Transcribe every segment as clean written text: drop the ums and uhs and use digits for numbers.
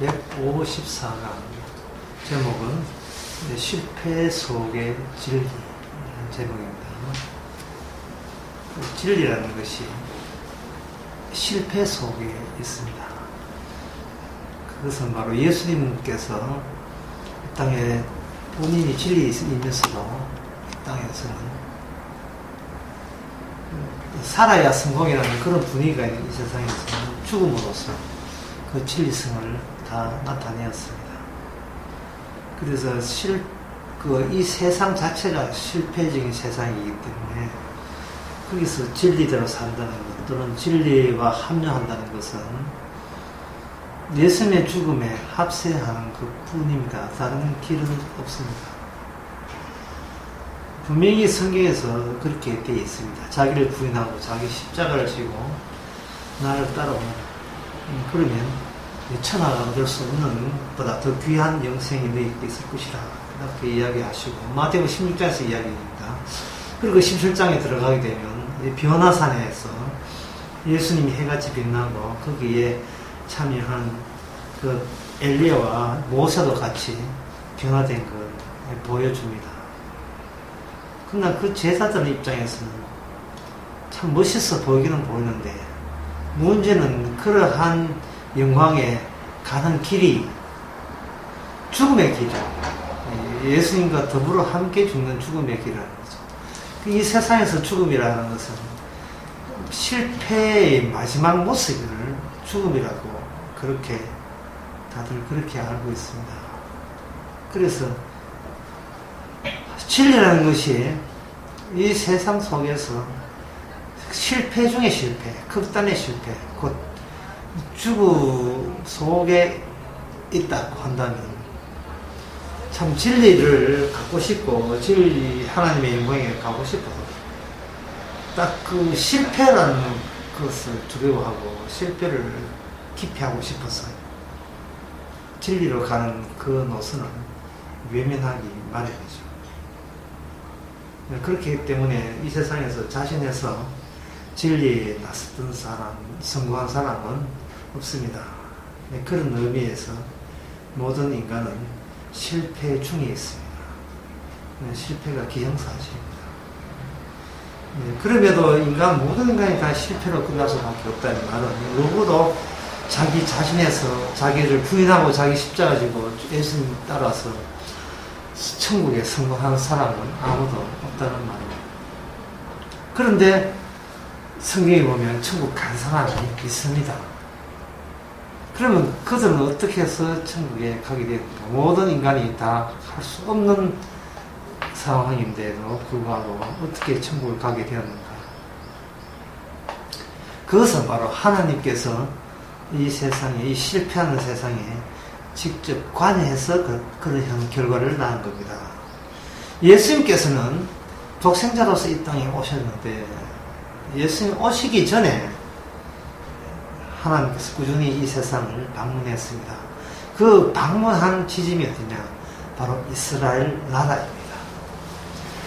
154강 제목은 실패 속의 진리 제목입니다. 진리라는 것이 실패 속에 있습니다. 그것은 바로 예수님께서 이 땅에 본인이 진리이면서도 이 땅에서는 살아야 성공이라는 그런 분위기가 이 세상에서는 죽음으로써 그 진리성을 다 나타내었습니다. 그래서 이 세상 자체가 실패적인 세상이기 때문에 거기서 진리대로 산다는 것 또는 진리와 합류한다는 것은 예수님의 죽음에 합세하는 그 뿐입니다. 다른 길은 없습니다. 분명히 성경에서 그렇게 되어 있습니다. 자기를 부인하고 자기 십자가를 지고 나를 따라오라. 그러면 천하가 얻을 수 없는 보다 더 귀한 영생이 너희에게 있을 것이라 이렇게 이야기하시고 마태복음 16장에서 이야기합니다. 그리고 17장에 들어가게 되면 변화산에서 예수님이 해같이 빛나고 거기에 참여한 그 엘리야와 모세도 같이 변화된 걸 보여줍니다. 그러나 그 제사장 입장에서는 참 멋있어 보이기는 보이는데 문제는 그러한 영광에 가는 길이 죽음의 길이에요. 예수님과 더불어 함께 죽는 죽음의 길이라는 거죠. 이 세상에서 죽음이라는 것은 실패의 마지막 모습을 죽음이라고 그렇게 다들 그렇게 알고 있습니다. 그래서 진리라는 것이 이 세상 속에서 실패 중에 실패, 극단의 실패, 곧 죽음 속에 있다고 한다면 참 진리를 갖고 싶고 진리 하나님의 영광에 가고 싶어서 딱 그 실패라는 것을 두려워하고 실패를 기피하고 싶어서 진리로 가는 그 노선을 외면하기 마련이죠. 그렇기 때문에 이 세상에서 자신에서 진리에 나섰던 사람, 성공한 사람은 없습니다. 그런 의미에서 모든 인간은 실패 중에 있습니다. 실패가 기정사실입니다. 그럼에도 모든 인간이 다 실패로 끝날 수밖에 없다는 말은 누구도 자기 자신에서 자기를 부인하고 자기 십자가 지고 예수님 따라서 천국에 성공하는 사람은 아무도 없다는 말입니다. 그런데 성경에 보면 천국 간 사람이 있습니다. 그러면 그들은 어떻게 해서 천국에 가게 됩니까? 모든 인간이 다 할 수 없는 상황인데도 불구하고 어떻게 천국을 가게 되었는가? 그것은 바로 하나님께서 이 세상에, 이 실패하는 세상에 직접 관여해서 그런 결과를 낳은 겁니다. 예수님께서는 독생자로서 이 땅에 오셨는데 예수님 오시기 전에 하나님께서 꾸준히 이 세상을 방문했습니다. 그 방문한 지점이 어디냐? 바로 이스라엘 나라입니다.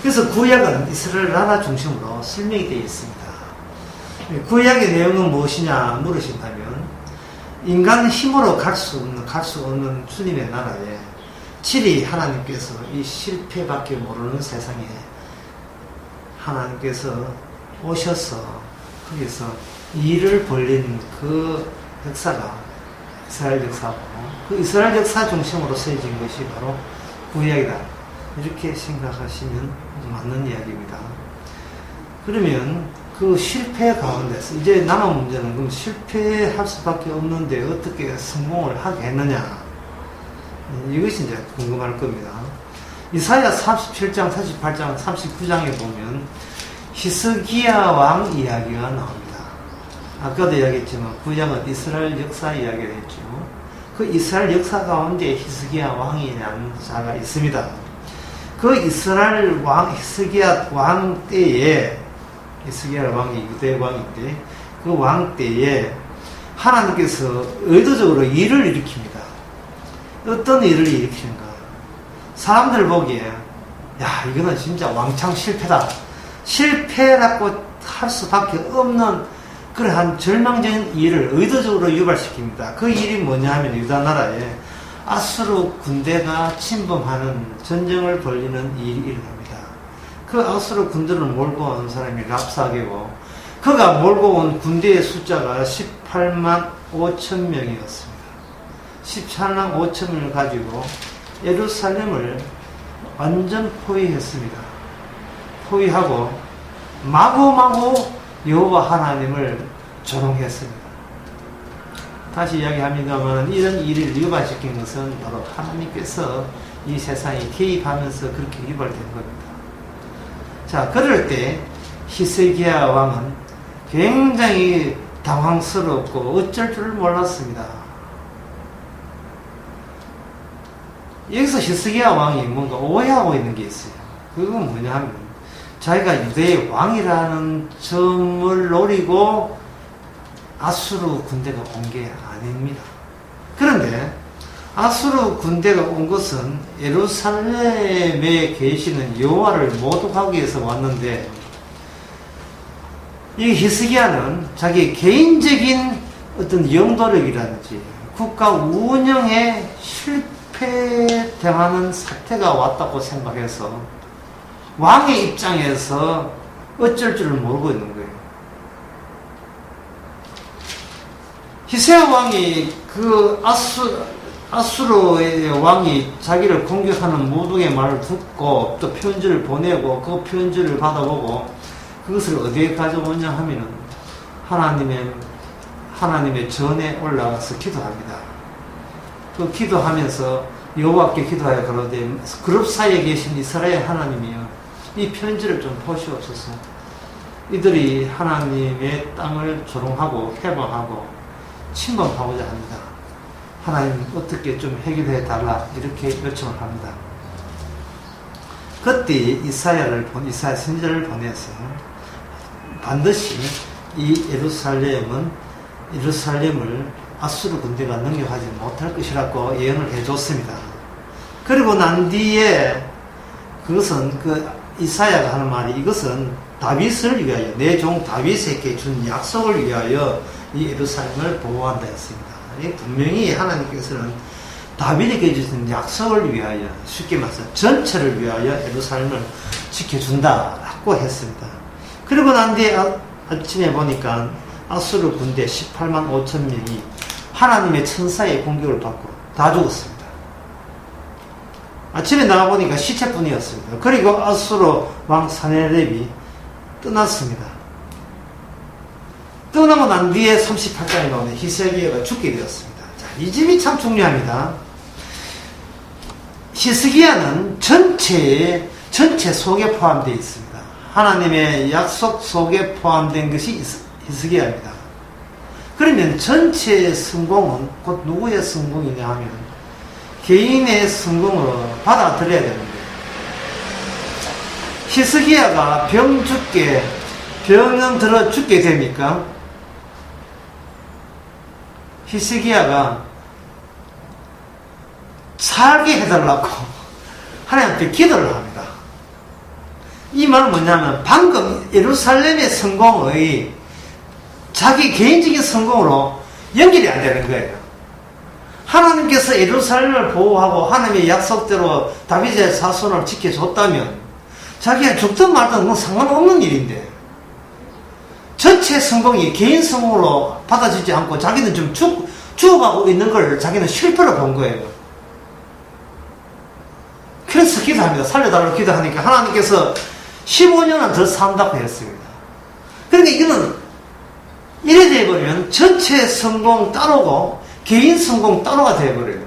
그래서 구약은 이스라엘 나라 중심으로 설명이 되어 있습니다. 구약의 내용은 무엇이냐 물으신다면 인간 힘으로 갈 수 없는 주님의 나라에 진리 하나님께서 이 실패밖에 모르는 세상에 하나님께서 오셔서 거기서 일을 벌린 그 역사가 이스라엘 역사고 그 이스라엘 역사 중심으로 세워진 것이 바로 구약이다. 이렇게 생각하시면 맞는 이야기입니다. 그러면 그 실패 가운데서 이제 남은 문제는 그럼 실패할 수밖에 없는데 어떻게 성공을 하게 했느냐 이것이 이제 궁금할 겁니다. 이사야 37장, 48장, 39장에 보면 히스기야 왕 이야기가 나옵니다. 아까도 이야기했지만 구약은 이스라엘 역사 이야기를 했죠. 그 이스라엘 역사 가운데 히스기야 왕이라는 자가 있습니다. 그 이스라엘 왕 히스기야 왕 때에 히스기야 왕이 유대 왕인데 그 왕 때에 하나님께서 의도적으로 일을 일으킵니다. 어떤 일을 일으키는가? 사람들 보기에 야 이거는 진짜 왕창 실패다. 실패라고 할 수밖에 없는 그러한 절망적인 일을 의도적으로 유발시킵니다. 그 일이 뭐냐 하면 유다 나라에 아수르 군대가 침범하는 전쟁을 벌이는 일이 일어납니다. 그 아수르 군대를 몰고 온 사람이 랍사게고 그가 몰고 온 군대의 숫자가 18만 5천 명이었습니다. 14만 5천 명을 가지고 예루살렘을 완전 포위했습니다. 포위하고 마구마구 여호와 하나님을 조롱했습니다. 다시 이야기합니다만 이런 일을 유발시킨 것은 바로 하나님께서 이 세상에 개입하면서 그렇게 유발된 겁니다. 자, 그럴 때 히스기야 왕은 굉장히 당황스럽고 어쩔 줄 몰랐습니다. 여기서 히스기야 왕이 뭔가 오해하고 있는 게 있어요. 그건 뭐냐 하면 자기가 유대의 왕이라는 점을 노리고 아수르 군대가 온 게 아닙니다. 그런데 아수르 군대가 온 것은 예루살렘에 계시는 여호와를 모독하기 위해서 왔는데 이 히스기야는 자기 개인적인 어떤 영도력이라든지 국가 운영에 실패당하는 사태가 왔다고 생각해서 왕의 입장에서 어쩔 줄을 모르고 있는 거예요. 히스기야 왕이 그 아수르의 왕이 자기를 공격하는 모독의 말을 듣고 또 편지를 보내고 그 편지를 받아보고 그것을 어디에 가져오냐 하면은 하나님의 전에 올라가서 기도합니다. 그 기도하면서 여호와께 기도하여 그러되 그룹 사이에 계신 이스라엘 하나님이여 이 편지를 좀 보시옵소서. 이들이 하나님의 땅을 조롱하고 해방하고 침범하고자 합니다. 하나님 어떻게 좀 해결해 달라 이렇게 요청을 합니다. 그때 이사야 선지자를 보내서 반드시 이 예루살렘을 아수르 군대가 능력하지 못할 것이라고 예언을 해줬습니다. 그리고 난 뒤에 그것은 이사야가 하는 말이 이것은 다윗을 위하여 내 종 다윗에게 준 약속을 위하여 이 예루살렘을 보호한다 했습니다. 분명히 하나님께서는 다윗에게 주신 약속을 위하여 쉽게 말해서 전체를 위하여 예루살렘을 지켜준다라고 했습니다. 그리고 난 뒤에 아침에 보니까 아수르 군대 18만 5천 명이 하나님의 천사의 공격을 받고 다 죽었습니다. 아침에 나가보니까 시체뿐이었습니다. 그리고 아수르 왕 사네립이 떠났습니다. 떠나고 난 뒤에 38장에 나오는 히스기야가 죽게 되었습니다. 자, 이 점이 참 중요합니다. 히스기야는 전체 속에 포함되어 있습니다. 하나님의 약속 속에 포함된 것이 히스기야입니다. 그러면 전체의 성공은 곧 누구의 성공이냐 하면 개인의 성공으로 받아들여야 되는데 히스기야가 병 들어 죽게 됩니까? 히스기야가 살게 해달라고 하나님한테 기도를 합니다. 이 말은 뭐냐면 방금 예루살렘의 성공의 자기 개인적인 성공으로 연결이 안 되는 거예요. 하나님께서 예루살렘을 보호하고 하나님의 약속대로 다윗의 자손을 지켜줬다면 자기가 죽든 말든 그건 상관없는 일인데 전체 성공이 개인 성공으로 받아지지 않고 자기는 좀 죽어가고 있는 걸 자기는 실패로 본 거예요. 그래서 기도합니다. 살려달라고 기도하니까 하나님께서 15년은 더 산다고 했습니다. 그러니까 이거는 이래 되어버리면 전체 성공 따로고 개인 성공 따로가 되어버려요.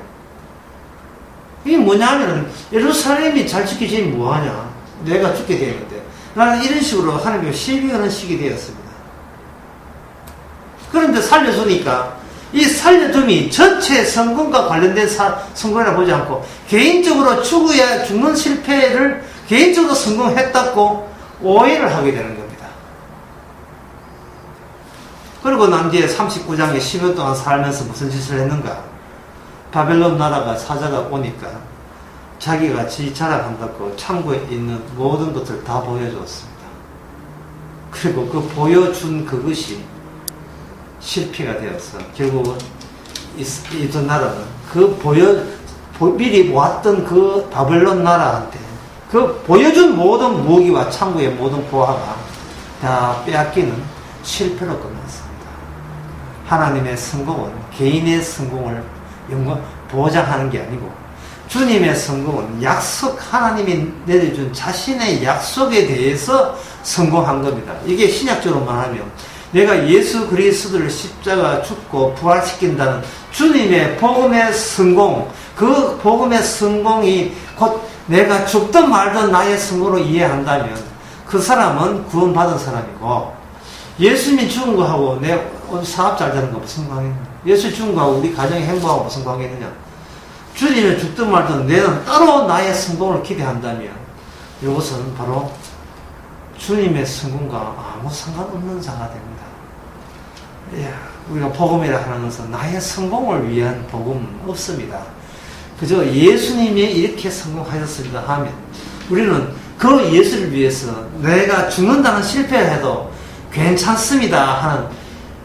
이게 뭐냐면 예루살렘이 잘 지켜지면 뭐하냐, 내가 죽게 되는데 나는 이런 식으로 하나님께 시비하는 식이 되었습니다. 그런데 살려주니까 이 살려줌이 전체 성공과 관련된 성공이라 보지 않고 개인적으로 죽는 실패를 개인적으로 성공했다고 오해를 하게 되는 겁니다. 그리고 난 뒤에 39장에 10년 동안 살면서 무슨 짓을 했는가? 바벨론 나라가 사자가 오니까 자기가 지 자랑한다고 창고에 있는 모든 것을 다 보여줬습니다. 그리고 그 보여준 그것이 실패가 되어서 결국은 이전 나라는 미리 왔던 그 바벨론 나라한테 그 보여준 모든 무기와 창고의 모든 보화가 다 빼앗기는 실패로 끝났습니다. 하나님의 성공은 개인의 성공을 보장하는 게 아니고 주님의 성공은 하나님이 내려준 자신의 약속에 대해서 성공한 겁니다. 이게 신약적으로 말하면 내가 예수 그리스도를 십자가 죽고 부활시킨다는 주님의 복음의 성공, 그 복음의 성공이 곧 내가 죽든 말든 나의 성공으로 이해한다면 그 사람은 구원받은 사람이고, 예수님이 죽은 거하고 내 사업 잘 되는 거 무슨 관계냐? 예수 죽은 거하고 우리 가정이 행복하고 무슨 관계느냐? 주님이 죽든 말든 내는 따로 나의 성공을 기대한다면 이것은 바로 주님의 성공과 아무 상관없는 자가 됩니다. 우리가 복음이라 하는 것은 나의 성공을 위한 복음은 없습니다. 그저 예수님이 이렇게 성공하셨습니다 하면 우리는 그 예수를 위해서 내가 죽는다는 실패를 해도 괜찮습니다 하는,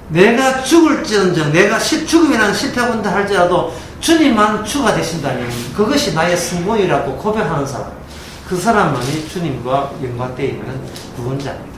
내가 죽을지언정 내가 죽음이라는 실패군다 할지라도 주님만 주가 되신다면 그것이 나의 성공이라고 고백하는 사람, 그 사람만이 주님과 연관되어 있는 구원자입니다.